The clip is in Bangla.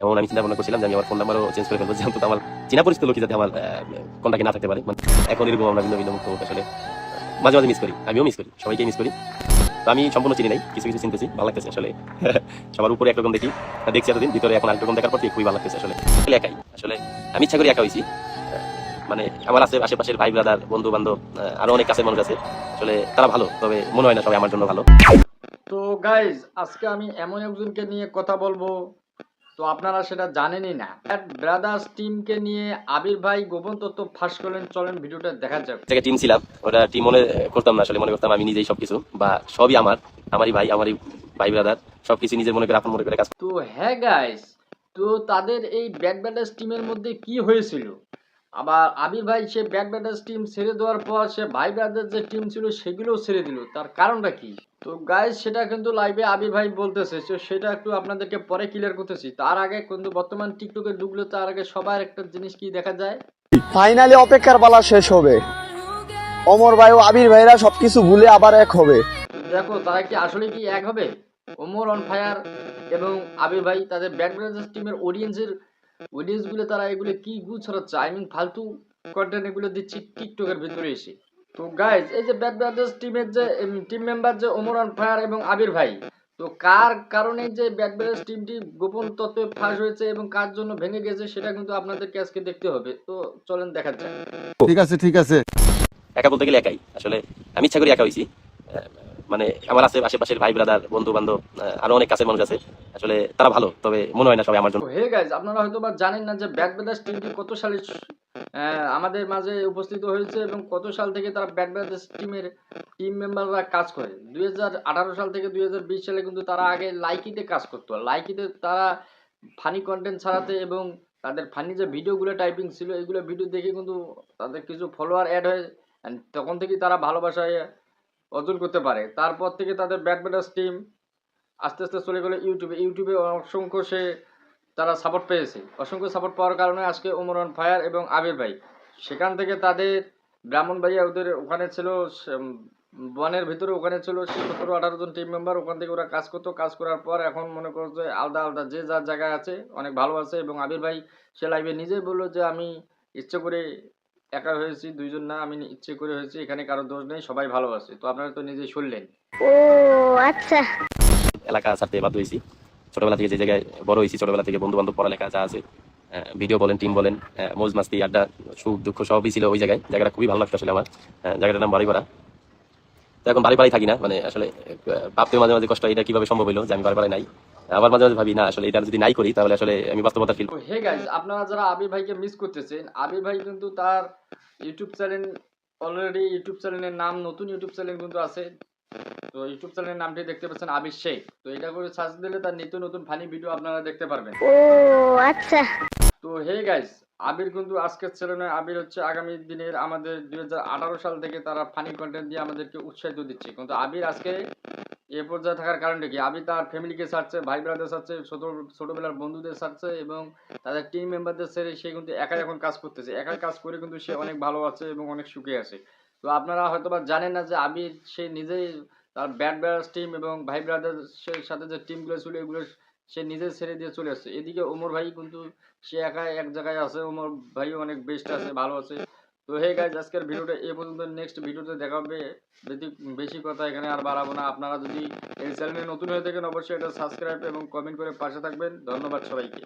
এবং আমি চিন্তা ভাবনা করছিলাম যে আমি আমার ফোন নাম্বারও চেঞ্জ করে ফেলবো, যেহেতু আমার চেনা পরিচিত লোক যাতে আমার কন্টাক্টে না থাকতে পারে। মানে এখন এরকম আমরা ভিন্ন ভিন্ন মুখ আসলে মাঝে মাঝে মিস করি, আমিও মিস করি, সবাইকেই মিস করি। তো আমি সম্পূর্ণ চিনি নাই, কিছু কিছু চিনতেছি, ভালো লাগতেছে আসলে। সবার উপরে একরকম দেখছি এতদিন, ভিতরে এখন আরেকরকম দেখার পর খুবই ভালো লাগতেছে আসলে। একাই আসলে আমি ইচ্ছা করি একা হয়েছি, মানে আমার আছে আশেপাশের ভাই ব্রাদার বন্ধু বান্ধব, আরো অনেক কাছের মানুষ আছে, আসলে তারা ভালো, তবে মনে হয় না সবাই আমার জন্য ভালো। তো গাইজ, আজকে আমি এমন একজনকে নিয়ে কথা বলবো, তো আপনারা সেটা জানেনই না। ব্রাদার্স টিমকে নিয়ে আবির ভাই গোপন তথ্য ফাঁস করলেন, চলেন ভিডিওটা দেখা যাক। জায়গায় টিম ছিলাম, ওটা টিম মনে করতাম না আসলে, মনে করতাম আমি নিজেই সবকিছু, বা সবই আমারই ভাই ব্রাদার, সবকিছু নিজের মনে করে আপন মনে করে কাজ। তো হ্যাঁ গাইজ, তো তাদের এই ব্যাড ব্রাদার্স টিমের মধ্যে কি হয়েছিল, আবার আবির ভাই সে ব্যাড ব্রাদার্স টিম ছেড়ে দেওয়ার পর সে ভাই ব্রাদার্স যে টিম ছিল সেগুলোও ছেড়ে দিল, তার কারণটা কি? তো গাইজ সেটা কিন্তু লাইভে আবির ভাই বলতেছে, তো সেটা একটু আপনাদেরকে পরে ক্লিয়ার করতেছি। তার আগে কিন্তু বর্তমান টিকটকে ঢুকলে তার আগে সবার একটা জিনিস কি দেখা যায়, ফাইনালি অপেক্ষার পালা শেষ হবে, অমর ভাই ও আবির ভাইরা সবকিছু ভুলে আবার এক হবে। দেখো তারা কি আসলে কি এক হবে? ওমর অন ফায়ার এবং আবির ভাই তাদের ব্যাড ব্রাদার্স টিমের অডিয়েন্স গুলো তারা এগুলো কি গু ছড়াচ্ছে, আই মিন ফালতু কন্টেন্ট এগুলো দিচ্ছে টিকটকের ভিতরে এসে। তো গাইজ, এই যে ব্যাড ব্রাদার্স টিমের যে টিম মেম্বার যে ওমর অন ফায়ার এবং আবির ভাই, তো কার কারণে যে ব্যাড ব্রাদার্স টিমটি গোপন তত্ত্বে ফাঁস হয়েছে এবং কার জন্য ভেঙে গেছে সেটা কিন্তু আপনাদেরকে আজকে দেখতে হবে। তো চলেন দেখা যাক। ঠিক আছে। একা বলতে গেলে একাই আসলে, আমি ইচ্ছা করি একা হয়েছি, মানে আমার আছে আশেপাশের ভাই ব্রাদার বন্ধু বান্ধব, আরো অনেক কাছের মানুষ আছে, আসলে তারা ভালো, তবে মনে হয় না সবাই আমার জন্য। হে গাইজ, আপনারা হয়তো বা জানেন না যে ব্যাড ব্রাদার্স টিমটি কত সালে আমাদের মাঝে উপস্থিত হয়েছে এবং কত সাল থেকে তারা ব্যাড ব্রাদার্স টিমের টিম মেম্বাররা কাজ করে। 2018 সাল থেকে 2020 সালে কিন্তু তারা আগে লাইকিতে কাজ করতো। লাইকিতে তারা ফানি কন্টেন্ট ছাড়াতে এবং তাদের ফানি যে ভিডিওগুলো টাইপিং ছিল এগুলো ভিডিও দেখে কিন্তু তাদের কিছু ফলোয়ার অ্যাড হয়, and তখন থেকেই তারা ভালোবাসায় অর্জন করতে পারে। তারপর থেকে তাদের ব্যাড ব্রাদার্স টিম আস্তে আস্তে চলে গেলো ইউটিউবে অসংখ্য তারা সাপোর্ট পেয়েছে। অসংখ্য সাপোর্ট পাওয়ার কারণে আজকে ওমর অন ফায়ার এবং আবির ভাই, সেখান থেকে তাদের ব্রাহ্মণবাড়িয়া ওদের ওখানে ছিল বনের ভিতরে, ওখানে ছিল 17-18 জন টিম মেম্বার, ওখান থেকে ওরা কাজ করতো। কাজ করার পর এখন মনে করো যে আলাদা আলাদা যে যার জায়গায় আছে, অনেক ভালো আছে। এবং আবির ভাই সে লাইভে নিজেই বললো যে আমি ইচ্ছে করে একা হয়েছি, দুইজন না, আমি ইচ্ছে করে হয়েছি, এখানে কারো দোষ নেই, সবাই ভালো আছে। তো আপনারা তো নিজেই শুনলেন। ও আচ্ছা। এলাকা ছাড়তে বাধ্য হয়েছি, ছোটবেলা থেকে যে জায়গায় বড় হয়েছি, ছোটবেলা থেকে বন্ধু বান্ধব পড়ালেখা যা আছে, ভিডিও বলেন টিম বলেন, মৌজ মাস্তি আড্ডা সুখ দুঃখ সবই ছিল ওই জায়গায়। জায়গাটা খুবই ভালো লাগতো আসলে আমার, জায়গাটার নাম বাড়িপাড়া। তো এখন বাড়িপাড়াই থাকি না, মানে আসলে ভাবতে মাঝে মাঝে কষ্ট, এটা কিভাবে সম্ভব হলো যে আমি বাড়িপাড়ায় নাই। আবার মাঝে মাঝে ভাবি না আসলে এটা যদি নাই করি তাহলে আসলে আমি বাস্তবতা ফিল। তো হে গাইজ, আপনারা যারা আবির ভাইকে মিস করতেছেন, আবির ভাই কিন্তু তার ইউটিউব চ্যানেল অলরেডি, ইউটিউব চ্যানেলের নাম নতুন ইউটিউব চ্যানেল কিন্তু আছে। তো ইউটিউব চ্যানেলের নামটি দেখতে পাচ্ছেন আবির শেখ। তো এটা করে সার্চ দিলে তার নিত্য নতুন ফানি ভিডিও আপনারা দেখতে পারবেন। ও আচ্ছা। তো হে গাইস, আবির কিন্তু আজকের ছেলে নয়, আবির হচ্ছে আগামী দিনের আমাদের 2018 সাল থেকে তারা ফানি কন্টেন্ট দিয়ে আমাদেরকে উৎসাহিত দিচ্ছে। কিন্তু আবির আজকে এ পর্যায়ে থাকার কারণটা কি? আবির তার ফ্যামিলিকে ছাড়ছে, ভাই ব্রাদার ছাড়ছে, ছোটবেলার বন্ধুদের ছাড়ছে এবং তাদের টিম মেম্বারদের ছেড়ে সে কিন্তু একাই এখন কাজ করতেছে। একাই কাজ করে কিন্তু সে অনেক ভালো আছে এবং অনেক সুখে আছে। তো আপনারা হয়তো বা জানেন না যে আবির সে নিজেই তার ব্যাড ব্রাদার্স টিম এবং ভাই ব্রাদার্সের সাথে যে টিমগুলো ছিল এগুলো সে নিজে ছেড়ে দিয়ে চলে আসছে। এদিকে ওমর ভাই কিন্তু সে একাই এক জায়গায় আছে, ওমর ভাইও অনেক বেস্ট আছে, ভালো আছে। তো হে গাইজ, আজকের ভিডিওটা এই পর্যন্ত। নেক্সট ভিডিওতে দেখা হবে। বেশি কথা এখানে আর বাড়াবো না। আপনারা যদি এই চ্যানেলে নতুন হয়ে থাকেন অবশ্যই এটা সাবস্ক্রাইব এবং কমেন্ট করে পাশে থাকবেন। ধন্যবাদ সবাইকে।